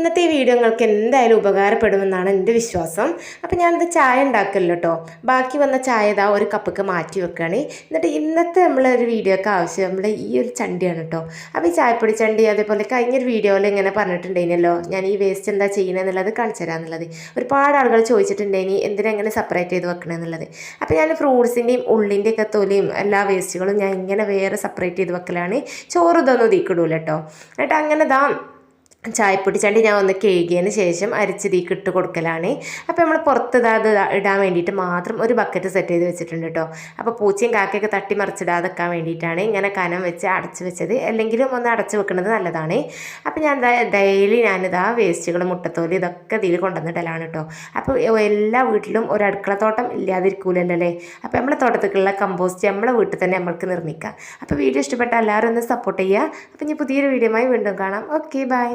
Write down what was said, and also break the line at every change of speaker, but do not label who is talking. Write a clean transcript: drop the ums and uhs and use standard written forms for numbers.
ഇന്നത്തെ ഈ വീഡിയോ നിങ്ങൾക്ക് എന്തായാലും ഉപകാരപ്പെടുമെന്നാണ് എൻ്റെ വിശ്വാസം. അപ്പോൾ ഞാനിത് ചായ ഉണ്ടാക്കല്ലോ കേട്ടോ. ബാക്കി വന്ന ചായ ഇതാ ഒരു കപ്പൊക്കെ മാറ്റി വെക്കുകയാണ്. എന്നിട്ട് ഇന്നത്തെ നമ്മളൊരു വീഡിയോക്ക് ആവശ്യം നമ്മുടെ ഈ ഒരു ചണ്ടിയാണ് കേട്ടോ. അപ്പോൾ ഈ ചായപ്പൊടി ചണ്ടി അതേപോലെ കഴിഞ്ഞൊരു വീഡിയോയിൽ ഇങ്ങനെ പറഞ്ഞിട്ടുണ്ടായിരുന്നല്ലോ ഞാൻ ഈ വേസ്റ്റ് എന്താ ചെയ്യുന്നതെന്നുള്ളത് കാണിച്ചു തരാമെന്നുള്ളത്. ഒരുപാട് ആളുകൾ ചോദിച്ചിട്ടുണ്ടായിനി എന്തിനാ ഇങ്ങനെ സെപ്പറേറ്റ് ചെയ്ത് വെക്കണമെന്നുള്ളത്. അപ്പോൾ ഞാൻ ഫ്രൂട്ട്സിൻ്റെയും ഉള്ളിൻ്റെയൊക്കെ തൊലിയും എല്ലാ വേസ്റ്റുകളും ഞാൻ ഇങ്ങനെ വേറെ സെപ്പറേറ്റ് ചെയ്ത് വെക്കലാണ്. ചോറ് ഇതൊന്നും ഇതിക്കിടൂല കേട്ടോ. എന്നിട്ട് അങ്ങനെ ദാ ചായപ്പൊടി ചണ്ടി ഞാൻ ഒന്ന് കഴുകിയതിന് ശേഷം അരിച്ചതിക്ക് ഇട്ട് കൊടുക്കലാണ്. അപ്പോൾ നമ്മൾ പുറത്ത് അത് ഇടാൻ വേണ്ടിയിട്ട് മാത്രം ഒരു ബക്കറ്റ് സെറ്റ് ചെയ്ത് വെച്ചിട്ടുണ്ട് കേട്ടോ. അപ്പോൾ പൂച്ചയും കാക്കയൊക്കെ തട്ടി മറിച്ചിടാതെക്കാൻ വേണ്ടിയിട്ടാണ് ഇങ്ങനെ കനം വെച്ച് അടച്ച് വെച്ചത്. അല്ലെങ്കിലും ഒന്ന് അടച്ച് വെക്കുന്നത് നല്ലതാണ്. അപ്പോൾ ഞാൻ ഡെയിലി ഞാനിതാ വേസ്റ്റുകൾ മുട്ടത്തോല് ഇതൊക്കെ ഇതിൽ കൊണ്ടുവന്നിടലാണ് കേട്ടോ. അപ്പോൾ എല്ലാ വീട്ടിലും ഒരു അടുക്കളത്തോട്ടം ഇല്ലാതിരിക്കൂലല്ലോ അല്ലേ. അപ്പോൾ നമ്മളെ തോട്ടത്തിലുള്ള കമ്പോസ്റ്റ് നമ്മളെ വീട്ടിൽ തന്നെ നമ്മൾക്ക് നിർമ്മിക്കാം. അപ്പോൾ വീഡിയോ ഇഷ്ടപ്പെട്ട എല്ലാവരും ഒന്ന് സപ്പോർട്ട് ചെയ്യുക. അപ്പോൾ ഇനി പുതിയൊരു വീഡിയോയുമായി വീണ്ടും കാണാം. Okay bye.